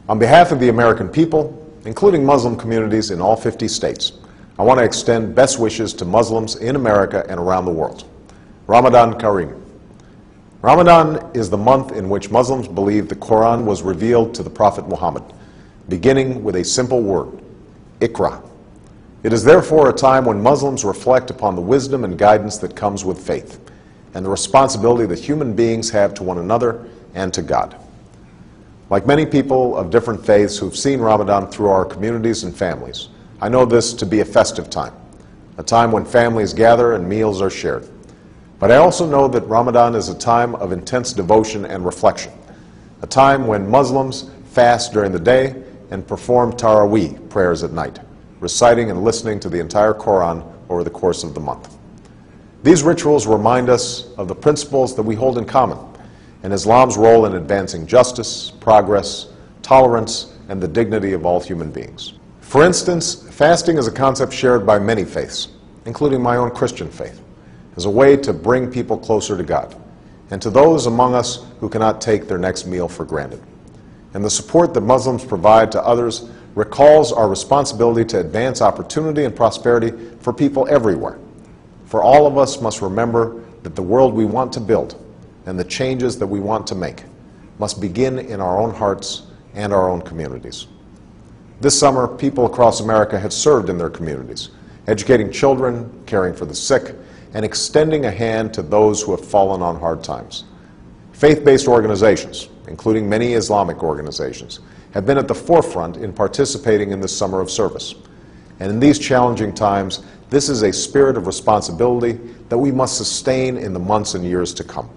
On behalf of the American people, including Muslim communities in all 50 states, I want to extend best wishes to Muslims in America and around the world. Ramadan Kareem. Ramadan is the month in which Muslims believe the Quran was revealed to the Prophet Muhammad, beginning with a simple word, Iqra. It is therefore a time when Muslims reflect upon the wisdom and guidance that comes with faith, and the responsibility that human beings have to one another and to God. Like many people of different faiths who've seen Ramadan through our communities and families, I know this to be a festive time, a time when families gather and meals are shared. But I also know that Ramadan is a time of intense devotion and reflection, a time when Muslims fast during the day and perform Taraweeh prayers at night, reciting and listening to the entire Quran over the course of the month. These rituals remind us of the principles that we hold in common, and Islam's role in advancing justice, progress, tolerance, and the dignity of all human beings. For instance, fasting is a concept shared by many faiths, including my own Christian faith, as a way to bring people closer to God, and to those among us who cannot take their next meal for granted. And the support that Muslims provide to others recalls our responsibility to advance opportunity and prosperity for people everywhere. For all of us must remember that the world we want to build and the changes that we want to make must begin in our own hearts and our own communities. This summer, people across America have served in their communities, educating children, caring for the sick, and extending a hand to those who have fallen on hard times. Faith-based organizations, including many Islamic organizations, have been at the forefront in participating in this summer of service. And in these challenging times, this is a spirit of responsibility that we must sustain in the months and years to come.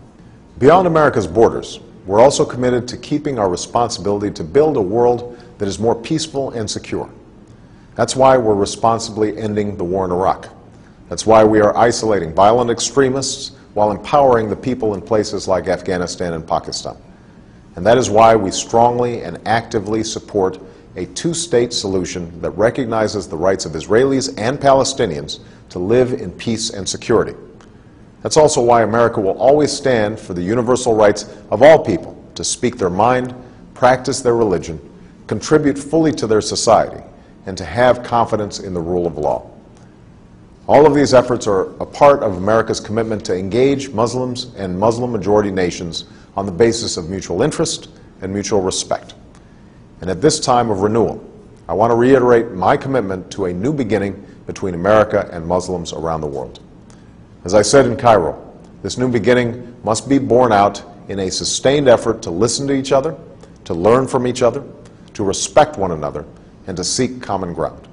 Beyond America's borders, we're also committed to keeping our responsibility to build a world that is more peaceful and secure. That's why we're responsibly ending the war in Iraq. That's why we are isolating violent extremists while empowering the people in places like Afghanistan and Pakistan. And that is why we strongly and actively support a two-state solution that recognizes the rights of Israelis and Palestinians to live in peace and security. That's also why America will always stand for the universal rights of all people to speak their mind, practice their religion, contribute fully to their society, and to have confidence in the rule of law. All of these efforts are a part of America's commitment to engage Muslims and Muslim-majority nations on the basis of mutual interest and mutual respect. And at this time of renewal, I want to reiterate my commitment to a new beginning between America and Muslims around the world. As I said in Cairo, this new beginning must be borne out in a sustained effort to listen to each other, to learn from each other, to respect one another, and to seek common ground.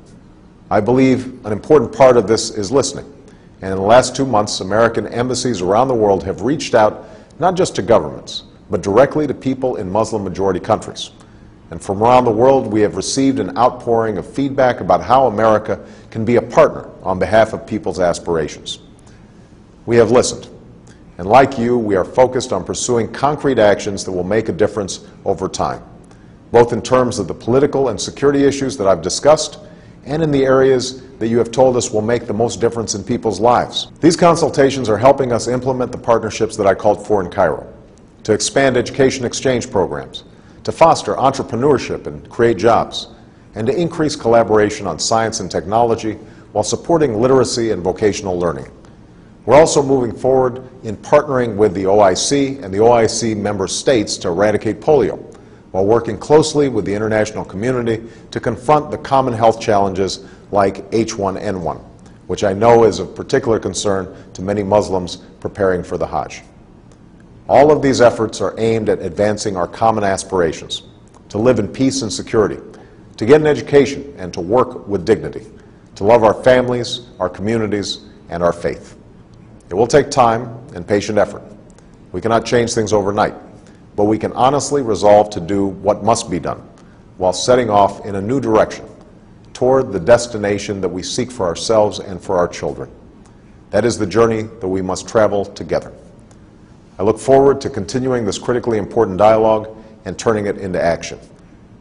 I believe an important part of this is listening. And in the last 2 months, American embassies around the world have reached out not just to governments, but directly to people in Muslim-majority countries. And from around the world, we have received an outpouring of feedback about how America can be a partner on behalf of people's aspirations. We have listened, and like you, we are focused on pursuing concrete actions that will make a difference over time, both in terms of the political and security issues that I've discussed, and in the areas that you have told us will make the most difference in people's lives. These consultations are helping us implement the partnerships that I called for in Cairo, to expand education exchange programs, to foster entrepreneurship and create jobs, and to increase collaboration on science and technology while supporting literacy and vocational learning. We're also moving forward in partnering with the OIC and the OIC member states to eradicate polio, while working closely with the international community to confront the common health challenges like H1N1, which I know is of particular concern to many Muslims preparing for the Hajj. All of these efforts are aimed at advancing our common aspirations, to live in peace and security, to get an education and to work with dignity, to love our families, our communities, and our faith. It will take time and patient effort. We cannot change things overnight, but we can honestly resolve to do what must be done while setting off in a new direction toward the destination that we seek for ourselves and for our children. That is the journey that we must travel together. I look forward to continuing this critically important dialogue and turning it into action.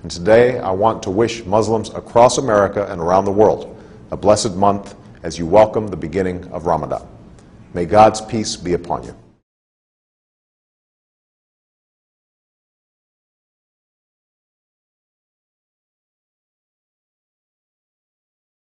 And today I want to wish Muslims across America and around the world a blessed month as you welcome the beginning of Ramadan. May God's peace be upon you.